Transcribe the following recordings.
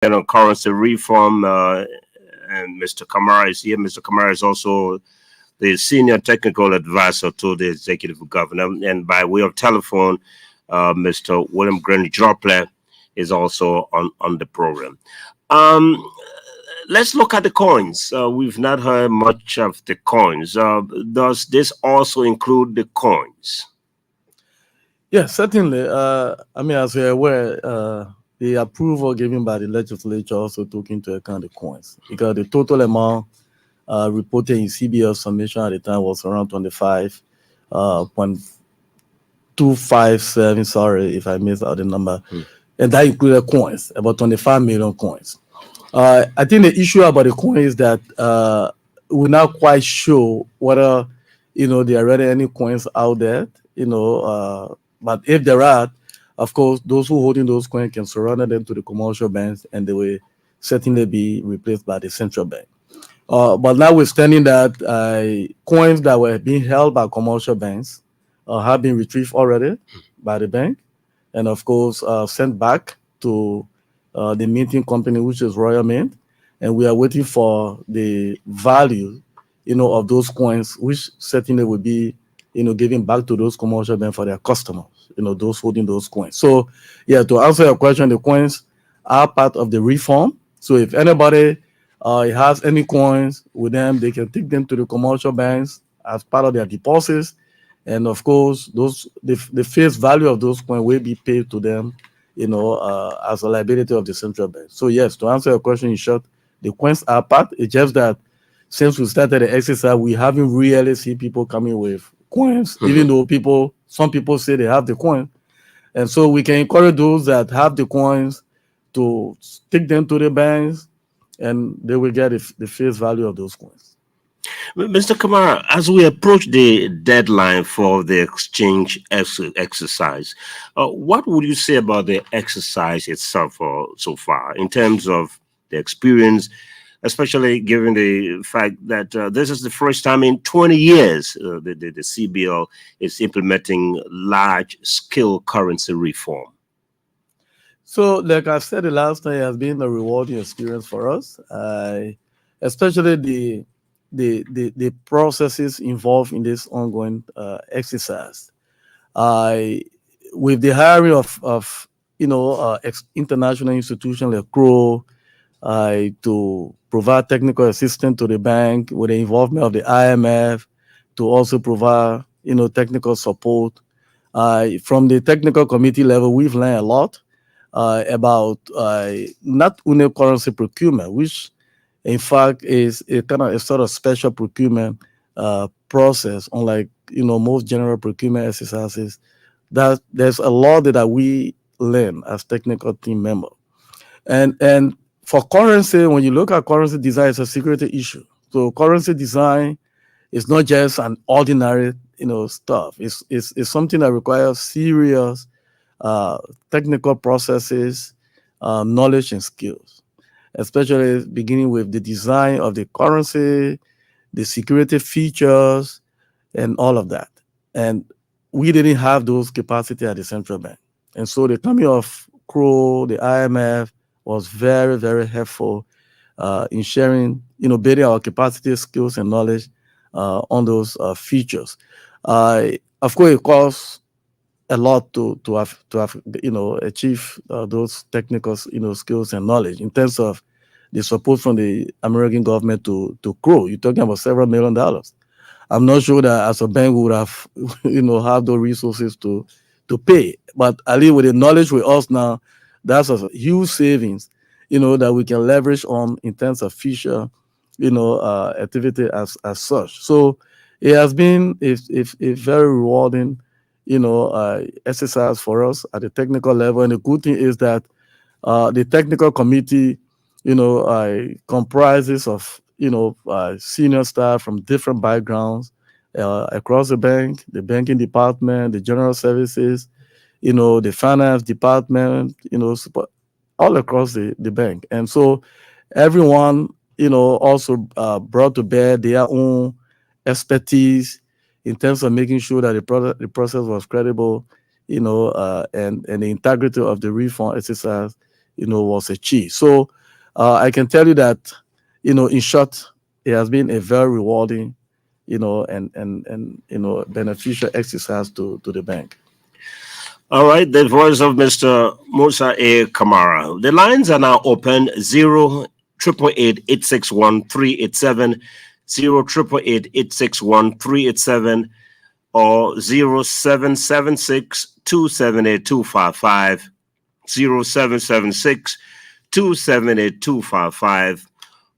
on currency reform, and Mr. Kamara is here. Mr. Kamara is also the senior technical advisor to the executive governor, and by way of telephone, Mr. William Green Joplin is also on the program. Um, let's look at the coins. We've not heard much of the coins. Does this also include the coins? Yeah, certainly. I mean, as we're aware, the approval given by the legislature also took into account the coins because the total amount reported in CBL submission at the time was around 25.257. Sorry if I missed out the number. And that included coins, about 25 million coins. I think the issue about the coin is that we're not quite sure whether there are already any coins out there. But if there are, of course, those who holding those coins can surrender them to the commercial banks, and they will certainly be replaced by the central bank. But notwithstanding that, coins that were being held by commercial banks have been retrieved already by the bank, and of course sent back to the minting company, which is Royal Mint, and we are waiting for the value, of those coins, which certainly will be, given back to those commercial banks for their customers, those holding those coins. So, yeah, to answer your question, the coins are part of the reform. So if anybody has any coins with them, they can take them to the commercial banks as part of their deposits. And of course, the face value of those coins will be paid to them, as a liability of the central bank. So yes, to answer your question in short, the coins are part. It's just that since we started the exercise, we haven't really seen people coming with coins, even though some people say they have the coin. And so we can encourage those that have the coins to take them to the banks, and they will get the face value of those coins. Mr. Kamara, as we approach the deadline for the exchange exercise, what would you say about the exercise itself so far in terms of the experience, especially given the fact that this is the first time in 20 years the CBL is implementing large-scale currency reform? So, like I said, the last time, it has been a rewarding experience for us, especially the processes involved in this ongoing exercise. With the hiring of international institutions like CRO, to provide technical assistance to the bank, with the involvement of the IMF to also provide technical support. From the technical committee level, we've learned a lot about not only currency procurement, which in fact is a kind of a sort of special procurement process, unlike most general procurement exercises. That there's a lot that we learn as technical team members. And for currency, when you look at currency design, it's a security issue. So currency design is not just an ordinary stuff. It's something that requires serious technical processes, knowledge and skills, especially beginning with the design of the currency, the security features, and all of that. And we didn't have those capacity at the central bank. And so the coming of CRO, the IMF, was very, very helpful in sharing, building our capacity, skills, and knowledge on those features. Of course, it costs a lot to have achieve those technical skills and knowledge in terms of the support from the American government to grow. You're talking about several $1 million. I'm not sure that as a bank we would have have those resources to pay, but at least with the knowledge with us now, that's a huge savings that we can leverage on in terms of future activity as such. So it has been a very rewarding exercise for us at the technical level. And the good thing is that the technical committee, comprises of, senior staff from different backgrounds across the bank, the banking department, the general services, the finance department, support, all across the bank. And so everyone, also brought to bear their own expertise in terms of making sure that the process was credible, and the integrity of the reform exercise, was achieved. So I can tell you that, in short, it has been a very rewarding, and beneficial exercise to the bank. All right, the voice of Mr. Musa A. Kamara. The lines are now open: 0-888-861-387, 0-888-861-387, or 0776-278-255, 0776-278-255.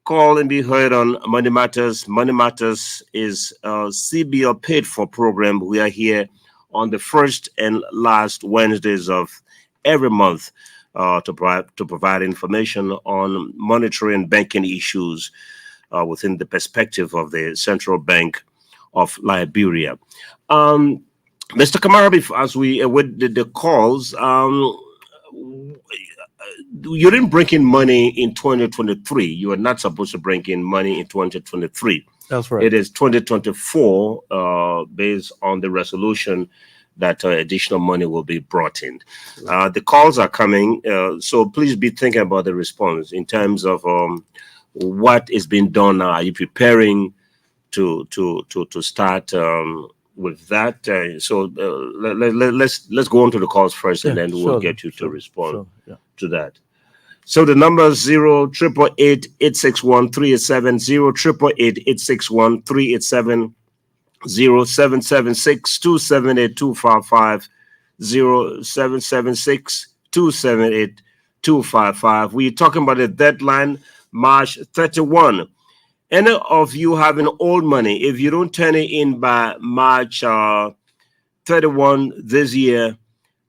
Call and be heard on Money Matters. Money Matters is a CBL paid for program. We are here on the first and last Wednesdays of every month to provide information on monetary and banking issues within the perspective of the Central Bank of Liberia. Mr. Kamara, as we with the calls, you didn't bring in money in 2023. You were not supposed to bring in money in 2023. That's right. It is 2024, based on the resolution that additional money will be brought in. The calls are coming, so please be thinking about the response in terms of what is being done now. Are you preparing to start with that? Let's go on to the calls first, and then we'll get you to respond to that. So the number is 0-888-861-387, 0-888-861-387, 0776-278-255, 0776-278-255. We're talking about the deadline, March 31. Any of you having old money, if you don't turn it in by March 31 this year,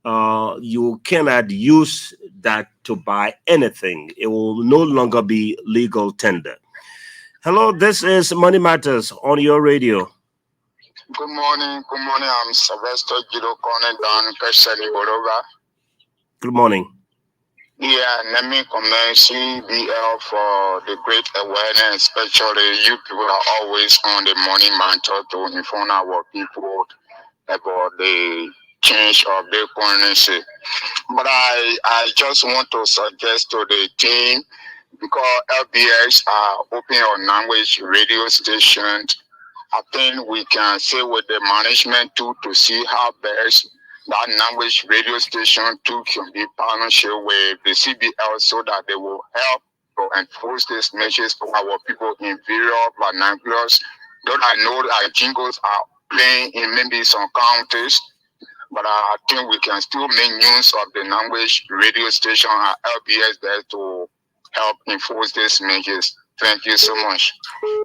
you cannot use that to buy anything. It will no longer be legal tender. Hello, this is Money Matters on your radio. Good morning. I'm Sylvester Gido calling down Kashani Boroga. Good morning. Yeah, let me commend CBL for the great awareness, especially you people are always on the Money Matter to inform our people about the change of the currency. But I just want to suggest to the team, because LBS are opening a language radio station, I think we can say with the management too to see how best that language radio station too can be partnership with the CBL so that they will help to enforce these measures for our people in various vernaculars. Though I know that jingles are playing in maybe some counties, but I think we can still make use of the language radio station at LBS there to help enforce these measures. Thank you so much.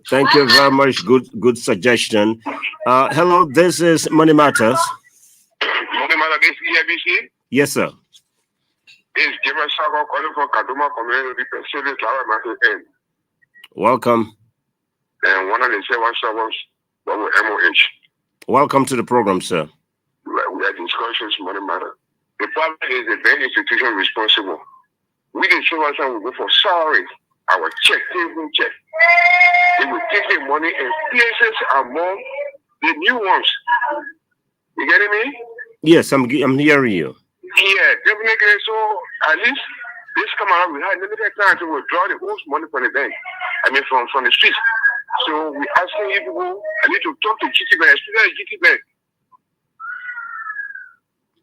Thank you very much. Good suggestion. Hello, this is Money Matters. Money Matters, this is EBC. Yes, sir. This is Jimmy Sako calling from Kaduma Community Facility. Welcome. And one of the 7 servers from MOH. Welcome to the program, sir. We are discussions Money Matter. The problem is the bank institution responsible. We the servers will go for sorry. Our check. They will take the money and places among the new ones. You getting me? Yes, I'm hearing you. Yeah, definitely. So at least this come around, we had limited time to withdraw the whole money from the bank. I mean from the streets. So we asking you people, I need to talk to GT Bank, especially GT Bank.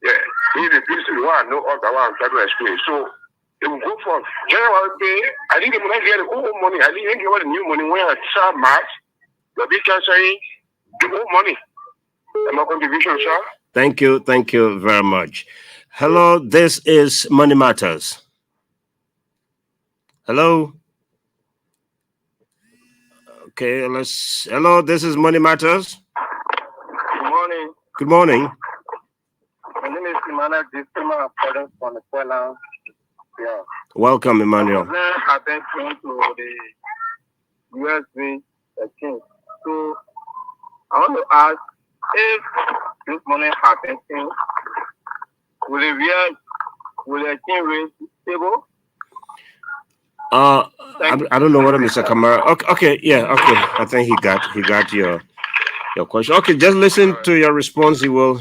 Yeah, we the people who are no other one try to explain. So they will go for general pay. I think they will not get the old money. I think they get the new money when I start March. The big saying the old money. And my contribution, sir. Thank you very much. Hello, this is Money Matters. Hello. Okay, hello, this is Money Matters. Good morning. Good morning. My name is Emmanuel Distima from the Poland. Yeah. Welcome, Emmanuel. I went to the USB exchange. So I want to ask if this money happens, will the exchange rate stable? I don't know what Mr. Kamara. Okay, yeah, okay. I think he got your question. Okay, just listen to your response. He will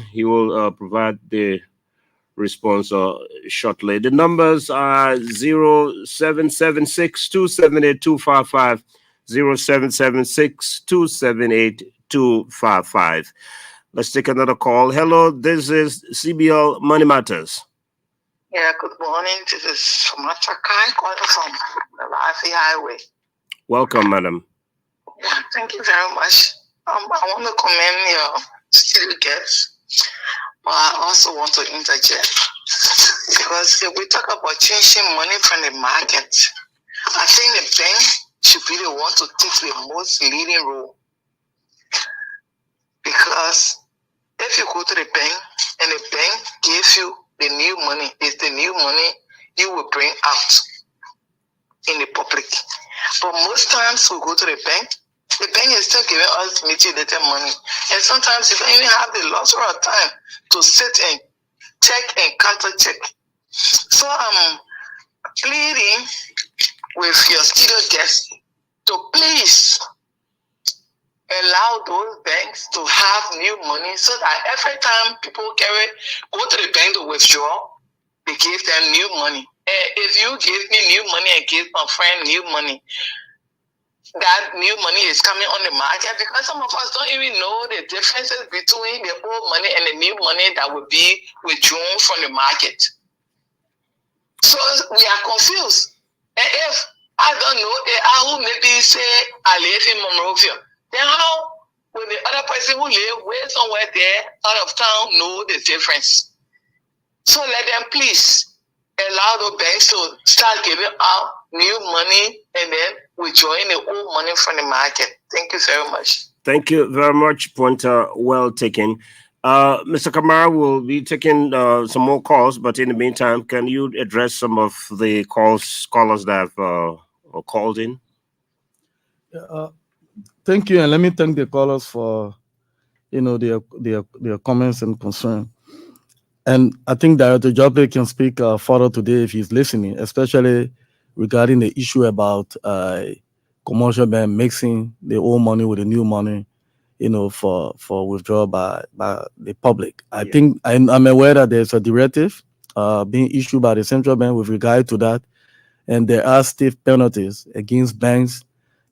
provide the response shortly. The numbers are 0776-278-255, 0776-278-255. Let's take another call. Hello, this is CBL Money Matters. Yeah, good morning. This is Matakai calling from the Rafi Highway. Welcome, madam. Yeah, thank you very much. I want to commend your studio guests, but I also want to interject. Because if we talk about changing money from the market, I think the bank should be the one to take the most leading role. Because if you go to the bank and the bank gives you the new money, it's the new money you will bring out in the public. But most times we go to the bank is still giving us mutilated money. And sometimes you don't even have the luxury of time to sit and check and counter check. So I'm pleading with your studio guests to please allow those banks to have new money so that every time people go to the bank to withdraw, they give them new money. And if you give me new money and give my friend new money, that new money is coming on the market, because some of us don't even know the differences between the old money and the new money that will be withdrawn from the market. So we are confused. And if I don't know, I will maybe say I live in Monrovia. Then how will the other person who live way somewhere there out of town know the difference? So let them please allow the banks to start giving out new money and then withdrawing the old money from the market. Thank you very much. Thank you very much, pointer. Well taken. Mr. Kamara will be taking some more calls, but in the meantime, can you address some of the callers that have called in? Thank you, and let me thank the callers for their comments and concern. And I think Director Joplin can speak further today if he's listening, especially regarding the issue about commercial bank mixing the old money with the new money, for withdrawal by the public. I think I'm aware that there's a directive being issued by the central bank with regard to that, and there are stiff penalties against banks,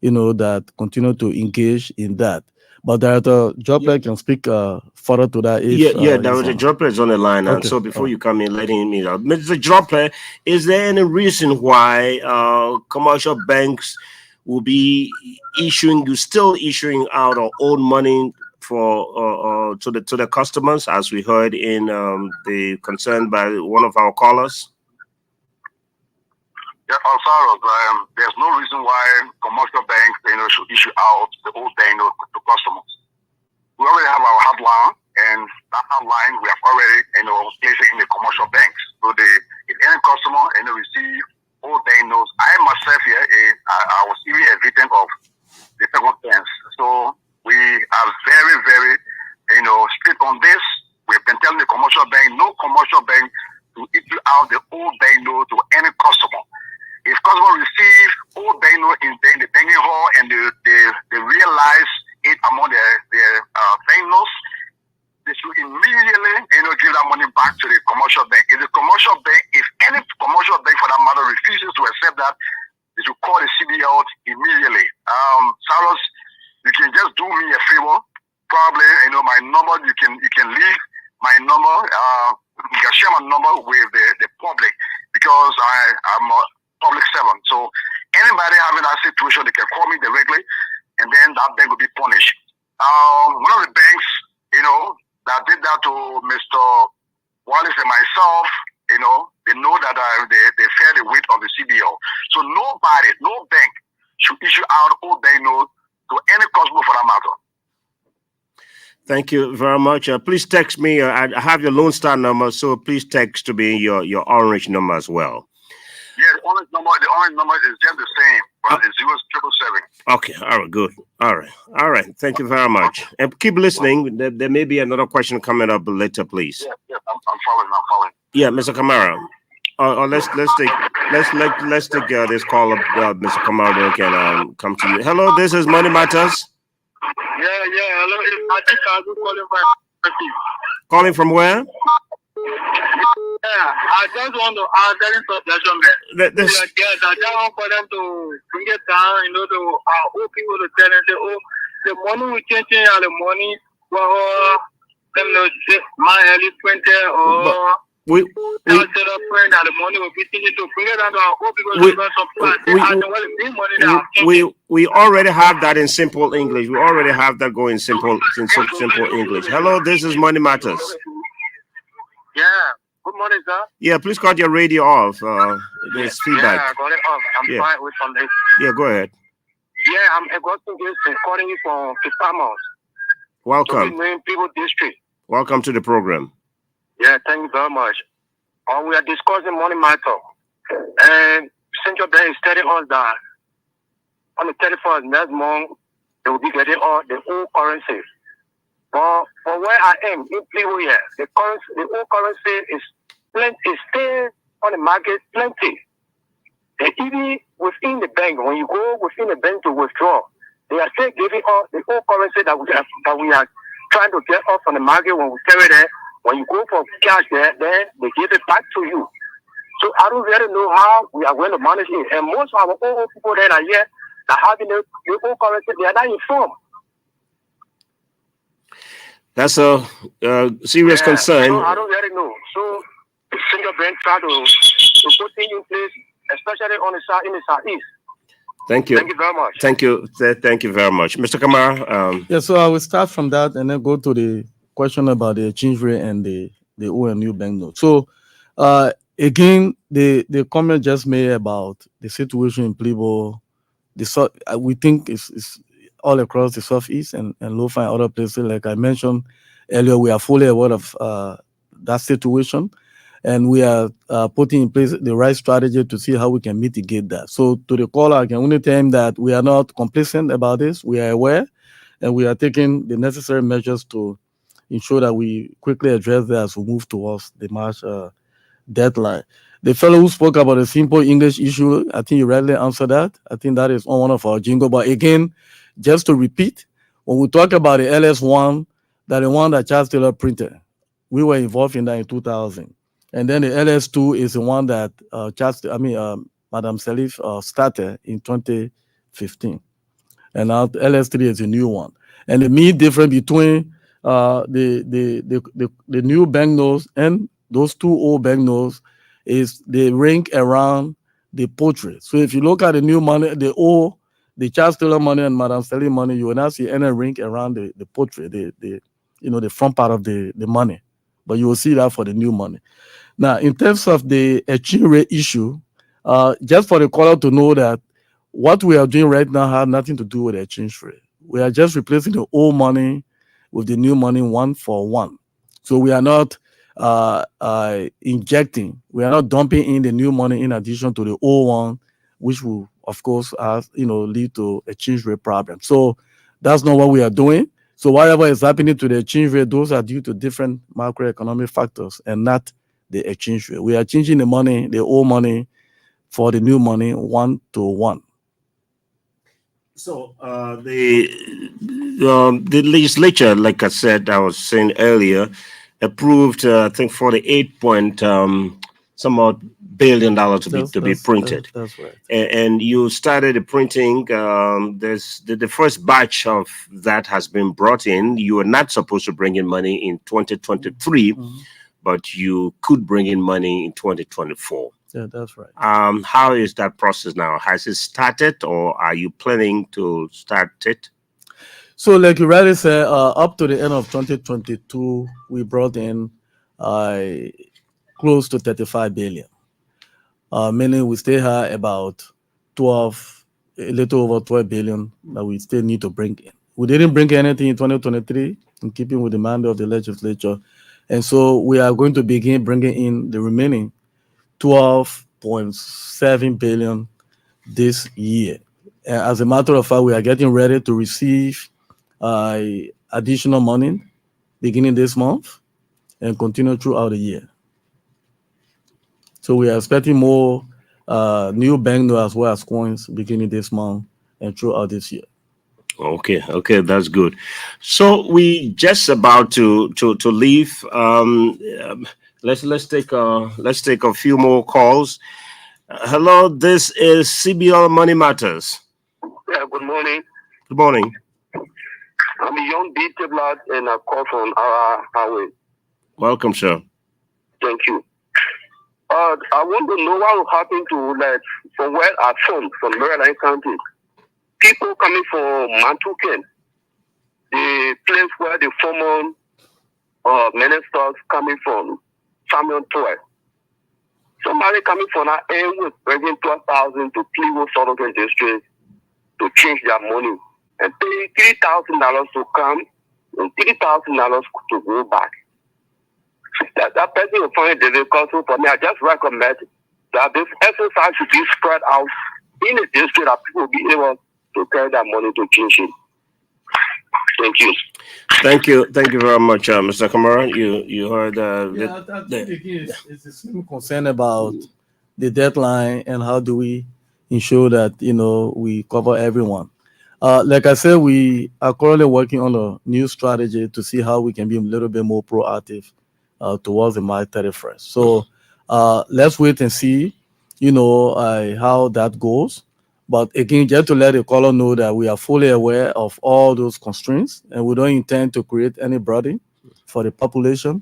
that continue to engage in that. But Director Joplin can speak further to that. Director Joplin is on the line now. Okay. So before you come in, letting me know, Mr. Joplin, is there any reason why commercial banks will be issuing out our own money for to the customers, as we heard in the concern by one of our callers? Yeah, there's no reason why commercial banks, should issue out the old banknote to customers. We already have our hotline, and that hotline we have already, placed it in the commercial banks. So if any customer, receive old banknotes, I myself here, I was even a victim of the circumstance. So we are very, very, strict on this. We've been telling the commercial bank, no commercial bank to issue out the old banknote to any customer. If customer receive old banknote in the banking hall and they realize it among their banknotes, they should immediately give that money back to the commercial bank. If any commercial bank for that matter refuses to accept that, they should call the CBL immediately. Cyrus, you can just do me a favor. Probably, my number, you can leave my number, you can share my number with the public, because I'm a public servant. So anybody having that situation, they can call me directly, and then that bank will be punished. One of the banks, that did that to Mr. Wallace and myself, they know that they fear the weight of the CBO. So no bank should issue out old banknotes to any customer for that matter. Thank you very much. Please text me. I have your Lone Star number, so please text to me your orange number as well. Yeah, the orange number is just the same, but it's 0777. Okay, all right, good. All right. Thank you very much. And keep listening. There may be another question coming up later, please. Yeah, I'm following. Yeah, Mr. Kamara. Let's take this call up. Mr. Kamara can come to you. Hello, this is Money Matters. Yeah. Hello, I think I'm calling from. Calling from where? I just want to add that suggestion, man. This, I just want for them to bring it down, to old people to tell them, say, oh, the money we changing and the money, well, them know, my early 20 or we set up friend and the money will be changing to bring it down to our old people. Because some people are saying, well, the big money that we already have that in simple English. We already have that going in simple English. Hello, this is Money Matters. Yeah. Good morning, sir. Yeah, please cut your radio off. There's feedback. Yeah, I got it off. I'm fine with some this. Yeah, go ahead. Yeah, I'm Augustine Gilson calling you from Kisamos. Welcome. People District. Welcome to the program. Yeah, thank you very much. We are discussing money matter. And Central Bank is telling us that on the 31st next month, they will be getting all the old currency. But for where I am in people here, the old currency is plenty, is still on the market plenty. And even within the bank, when you go within the bank to withdraw, they are still giving us the old currency that we are trying to get off on the market when we carry there. When you go for cash there, then they give it back to you. So I don't really know how we are going to manage it. And most of our old people that are here that having the old currency, they are not informed. That's a serious concern. So I don't really know. So the central bank try to put things in place, especially on the side in the southeast. Thank you. Thank you very much. Thank you. Thank you very much, Mr. Kamara. Yeah, so I will start from that and then go to the question about the exchange rate and the old and new banknote. So again, the comment just made about the situation in Plibo, we think it's all across the southeast and low-fi other places. Like I mentioned earlier, we are fully aware of that situation, and we are putting in place the right strategy to see how we can mitigate that. So to the caller, I can only tell him that we are not complacent about this. We are aware, and we are taking the necessary measures to ensure that we quickly address that as we move towards the March deadline. The fellow who spoke about a simple English issue, I think you rightly answered that. I think that is on one of our jingle. But again, just to repeat, when we talk about the LS1, that the one that Charles Taylor printed, we were involved in that in 2000. And then the LS2 is the one that Madame Salif started in 2015. And now the LS3 is a new one. And the main difference between the new banknotes and those two old banknotes is they ring around the portrait. So if you look at the new money, the Charles Taylor money and Madame Salif money, you will not see any ring around the portrait, the front part of the money. But you will see that for the new money. Now, in terms of the exchange rate issue, just for the caller to know that what we are doing right now has nothing to do with the exchange rate. We are just replacing the old money with the new money 1-for-1. So we are not injecting, we are not dumping in the new money in addition to the old one, which will, of course, lead to exchange rate problems. So that's not what we are doing. So whatever is happening to the exchange rate, those are due to different macroeconomic factors and not the exchange rate. We are changing the money, the old money, for the new money 1-to-1. So the legislature, like I said, I was saying earlier, approved I think $48 some odd billion to be printed. That's right. And you started the printing. There's the first batch of that has been brought in. You were not supposed to bring in money in 2023, but you could bring in money in 2024. Yeah, that's right. How is that process now? Has it started, or are you planning to start it? So, like you rightly said, up to the end of 2022, we brought in close to 35 billion. Meaning we still have about a little over 12 billion that we still need to bring in. We didn't bring anything in 2023, in keeping with the mandate of the legislature. And so we are going to begin bringing in the remaining 12.7 billion this year. As a matter of fact, we are getting ready to receive additional money beginning this month and continue throughout the year. So we are expecting more new banknotes as well as coins beginning this month and throughout this year. Okay, that's good. So we just about to leave. Let's take a few more calls. Hello, this is CBL Money Matters. Yeah, good morning. Good morning. I'm a young BT lad and I call from our highway. Welcome, sir. Thank you. I want to know what will happen to, like, from where I'm from Maryland County. People coming from Mantuken, the place where the former ministers coming from, Samuel Toy. Somebody coming from that area with bringing 12,000 to Cleveland Southern District to change their money and pay $3,000 to come and $3,000 to go back. That person will find it difficult. So for me, I just recommend that this exercise should be spread out in the district that people will be able to carry that money to change it. Thank you. Thank you very much, Mr. Kamara. You heard. I think again, it's a same concern about the deadline and how do we ensure that we cover everyone. Like I said, we are currently working on a new strategy to see how we can be a little bit more proactive towards the March 31st. So let's wait and see, how that goes. But again, just to let the caller know that we are fully aware of all those constraints and we don't intend to create any burden for the population.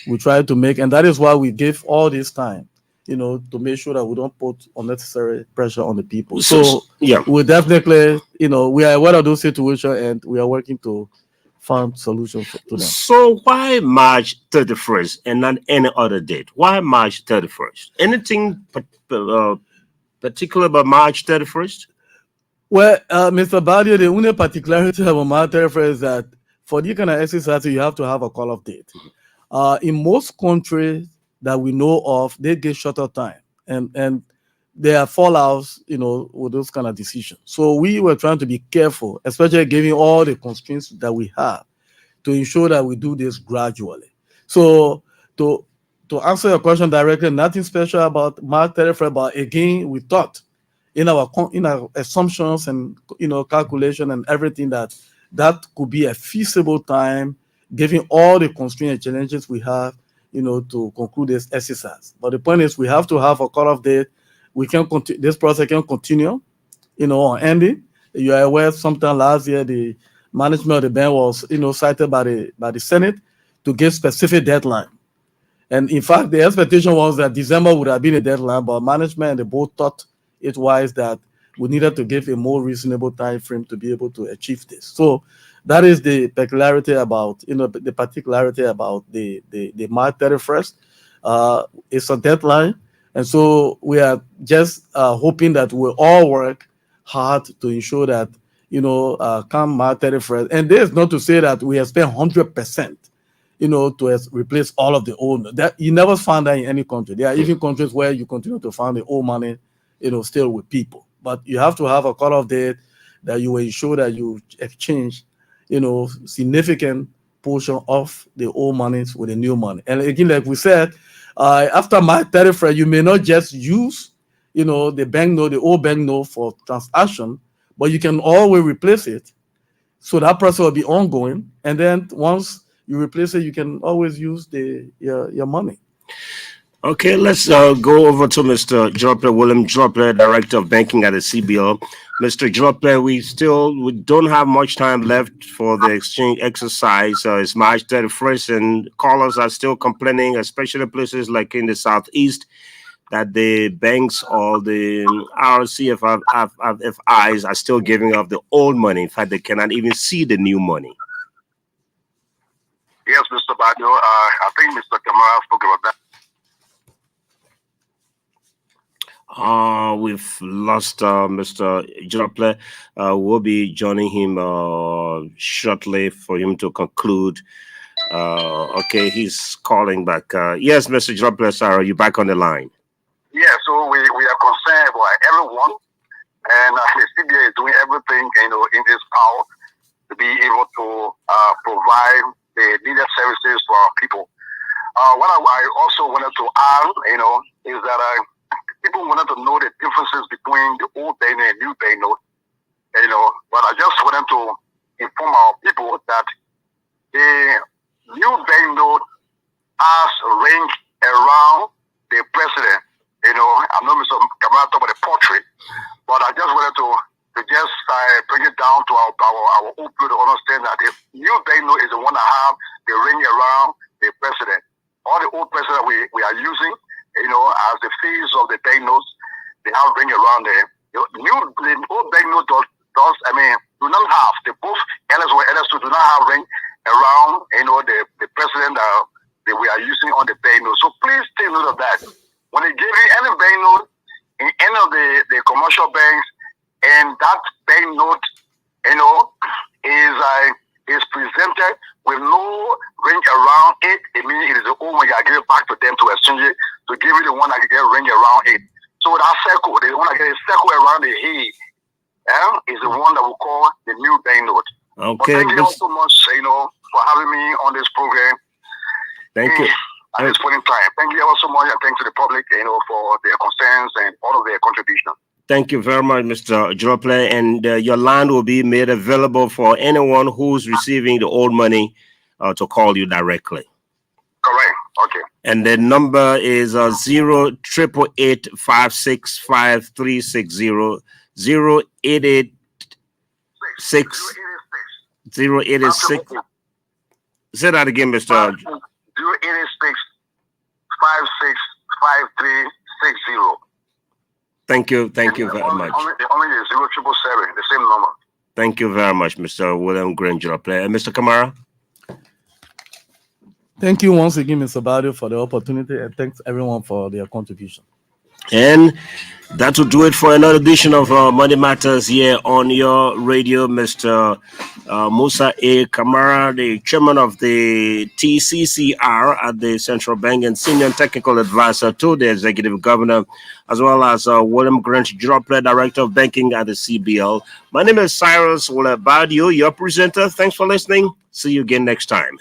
We try to make, and that is why we give all this time, to make sure that we don't put unnecessary pressure on the people. So yeah, we definitely, we are aware of those situations and we are working to find solutions to them. So why March 31st and not any other date? Why March 31st? Anything particular about March 31st? Well, Mr. Badio, the only particularity about March 31st is that for the kind of exercise, you have to have a call-off date. In most countries that we know of, they get shorter time, and there are fallouts, with those kind of decisions. So we were trying to be careful, especially given all the constraints that we have, to ensure that we do this gradually. So to answer your question directly, nothing special about March 31st, but again, we thought in our assumptions and calculation and everything that could be a feasible time, given all the constraints and challenges we have, to conclude this exercise. But the point is, we have to have a cutoff date. We can continue. This process can continue, on ending. You are aware, sometime last year, the management of the bank was, cited by the Senate to give specific deadline. And in fact, the expectation was that December would have been a deadline, but management and the board thought it wise that we needed to give a more reasonable time frame to be able to achieve this. So that is the peculiarity about, the particularity about the March 31st. It's a deadline. And so we are just hoping that we'll all work hard to ensure that, come March 31st. And there's not to say that we have spent 100%, to replace all of the old. That you never find that in any country. There are even countries where you continue to find the old money, still with people. But you have to have a cutoff date that you will ensure that you exchange, significant portion of the old monies with the new money. And again, like we said, after March 31st, you may not just use, the bank note, the old bank note for transaction, but you can always replace it. So that process will be ongoing. And then once you replace it, you can always use your money. Okay, let's go over to Mr. Dropler, William Dropler, Director of Banking at the CBL. Mr. Dropler, we don't have much time left for the exchange exercise. It's March 31st, and callers are still complaining, especially places like in the Southeast, that the banks or the RCFIs are still giving up the old money. In fact, they cannot even see the new money. Yes, Mr. Badio, I think Mr. Kamara spoke about that. We've lost Mr. Dropler. We'll be joining him shortly for him to conclude. Okay, he's calling back. Yes, Mr. Dropler, sorry, you back on the line. Yeah, so we are concerned about everyone, and the CBA is doing everything in its power to be able to provide the needed services for our people. What I also wanted to add, is that people wanted to know the differences between the old bank and new bank note, but I just wanted to inform our people that the new bank note has range around the president. You know, I'm not Mr. Kamara talk about the portrait, but I just wanted to just bring it down to our old people to understand that the new banknote is the one that have the ring around the president. All the old president we are using, you know, as the face of the banknotes, they have ring around there. The old banknote do not have the both LS1 and LS2 do not have ring around, you know, the president that we are using on the banknote. So please take note of that. When they give you any banknote in any of the commercial banks, and that banknote, you know, is presented with no ring around it, it means it is the old one. You give it back to them to exchange it, to give you the one that can get a ring around it. So that circle, the one that get a circle around the head, is the one that we call the new banknote. Okay. Thank you all so much, you know, for having me on this program. Thank you. At this point in time. Thank you all so much, and thanks to the public, you know, for their concerns and all of their contributions. Thank you very much, Mr. Jople, and your line will be made available for anyone who's receiving the old money to call you directly. Correct. Okay. And the number is 088856530 0886 086. Say that again, Mr. 086 565360. Thank you very much. Only the 0777, the same number. Thank you very much, Mr. William Granger. Mr. Kamara? Thank you once again, Mr. Badio, for the opportunity, and thanks everyone for their contribution. And that will do it for another edition of Money Matters here on your radio. Mr. Musa A. Kamara, the chairman of the TCCR at the Central Bank and senior technical advisor to the executive governor, as well as William Grant Jople, director of banking at the CBL. My name is Cyrus Badio, your presenter. Thanks for listening. See you again next time.